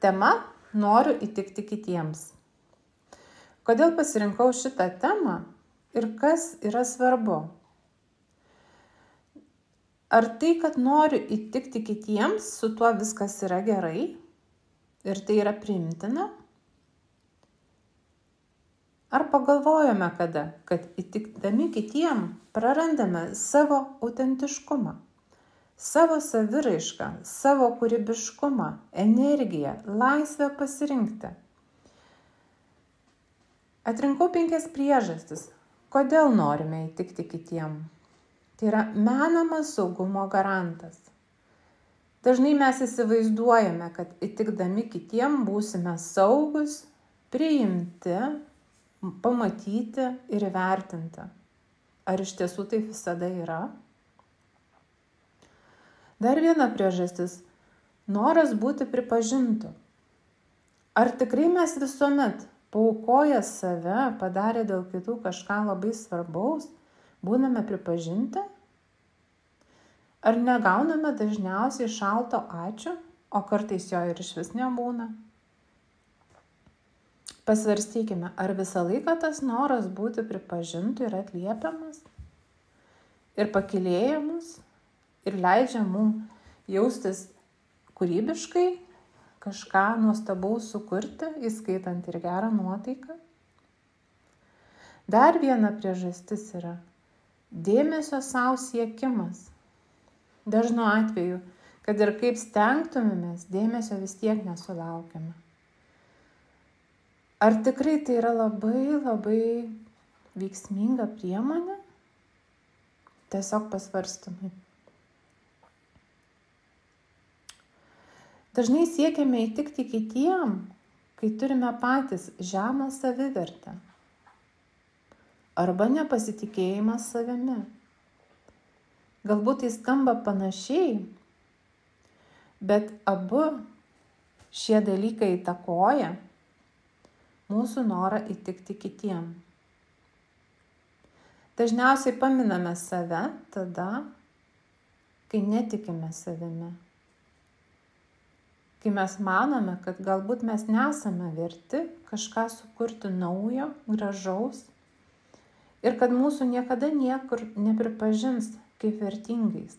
Tema – noriu įtikti kitiems. Kodėl pasirinkau šitą temą ir kas yra svarbu? Ar tai, kad noriu įtikti kitiems, su tuo viskas yra gerai ir tai yra priimtina? Ar pagalvojame kada, kad įtikdami kitiem prarandame savo autentiškumą, savo saviraišką, savo kūrybiškumą, energiją, laisvę pasirinkti? Atrinkau 5 priežastis, kodėl norime įtikti kitiem. Tai yra menamas saugumo garantas. Dažnai mes įsivaizduojame, kad įtikdami kitiem būsime saugus, priimti, pamatyti ir įvertinti. Ar iš tiesų tai visada yra? Dar viena priežastis – noras būti pripažintu. Ar tikrai mes visuomet, paaukoję save, padarę dėl kitų kažką labai svarbaus, būname pripažinti? Ar negauname dažniausiai šalto ačiū, o kartais jo ir išvis nebūna? Pasvarstykime, ar visą laiką tas noras būti pripažintu yra atliepiamas ir pakylėjamas ir leidžia mums jaustis kūrybiškai, kažką nuostabaus sukurti, įskaitant ir gerą nuotaiką? Dar viena priežastis yra dėmesio savo siekimas. Dažnu atveju, kad ir kaip stengtumėmės, dėmesio vis tiek nesulaukiame. Ar tikrai tai yra labai veiksminga priemonė? Tiesiog pasvarstymai. Dažnai siekiame įtikti kitiem, kai turime patys žemą savivertę arba nepasitikėjimą savimi. Galbūt tai skamba panašiai, bet abu šie dalykai įtakoja mūsų norą įtikti kitiem. Dažniausiai paminame save tada, kai netikime savimi. Kai mes manome, kad galbūt mes nesame verti kažką sukurti naujo, gražaus ir kad mūsų niekada niekur nepripažins kaip vertingais.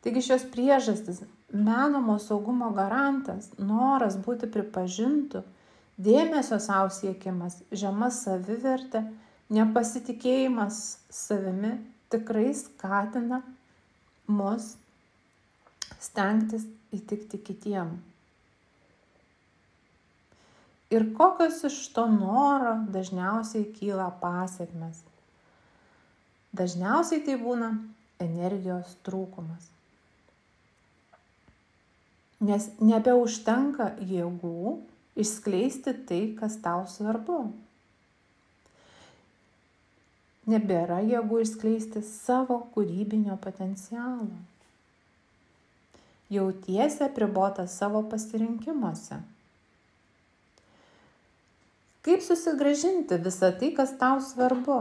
Taigi šios priežastys – menamo saugumo garantas, noras būti pripažintu, dėmesio savo siekimas, žema savivertė, nepasitikėjimas savimi tikrai skatina mus stengtis įtikti kitiem. Ir kokios iš to noro dažniausiai kyla pasekmės? Dažniausiai tai būna energijos trūkumas. Nes nebeužtenka jėgų išskleisti tai, kas tau svarbu. Nebėra jėgų išskleisti savo kūrybinio potencialo. Jautiesi apribotas savo pasirinkimuose. Kaip susigrąžinti visą tai, kas tau svarbu?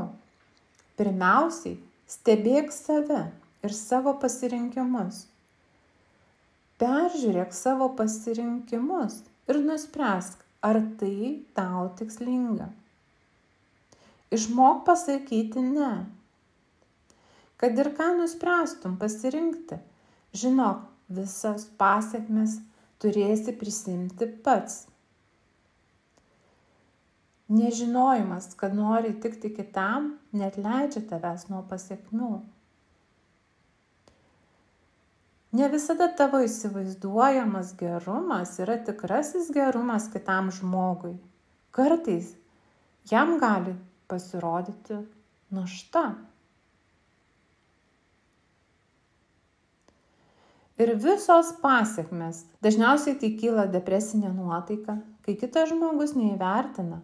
Pirmiausiai, stebėk save ir savo pasirinkimus. Peržiūrėk savo pasirinkimus ir nuspręsk, ar tai tau tikslinga. Išmok pasakyti ne. Kad ir ką nuspręstum pasirinkti, žinok, visas pasekmes turėsi prisiimti pats. Nežinojimas, kad nori įtikti kitam, neatleidžia tavęs nuo pasekmių. Ne visada tavo įsivaizduojamas gerumas yra tikrasis gerumas kitam žmogui. Kartais jam gali pasirodyti našta. Ir visos pasekmės, dažniausiai tai kyla depresinė nuotaika, kai kitas žmogus neįvertina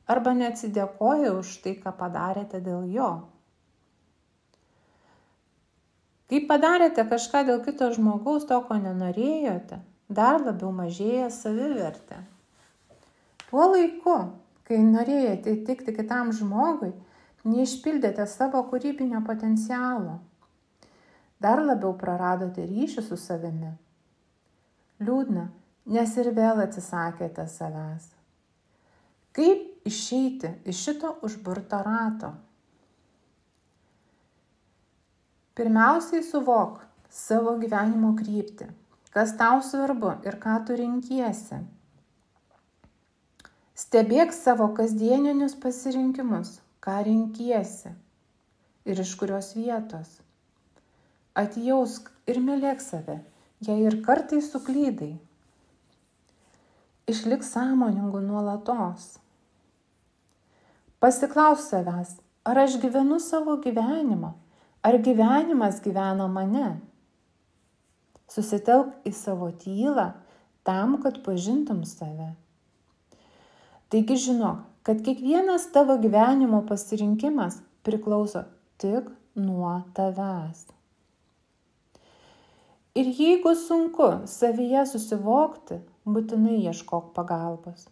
arba neatsidėkoja už tai, ką padarėte dėl jo. Kai padarėte kažką dėl kito žmogaus, to, ko nenorėjote, dar labiau mažėja savivertė. Tuo laiku, kai norėjote įtikti kitam žmogui, neišpildėte savo kūrybinio potencialo. Dar labiau praradote ryšį su savimi. Liūdna, nes ir vėl atsisakėte savęs. Kaip išeiti iš šito užburto rato? Pirmiausiai suvok savo gyvenimo kryptį, kas tau svarbu ir ką tu renkiesi. Stebėk savo kasdieninius pasirinkimus, ką renkiesi ir iš kurios vietos. Atjausk ir mylėk save, jei ir kartais suklydai. Išlik sąmoningu nuolatos. Pasiklaus savęs, ar aš gyvenu savo gyvenimą, ar gyvenimas gyvena mane. Susitelk į savo tylą tam, kad pažintum save. Taigi žinok, kad kiekvienas tavo gyvenimo pasirinkimas priklauso tik nuo tavęs. Ir jeigu sunku savyje susivokti, būtinai ieškok pagalbos.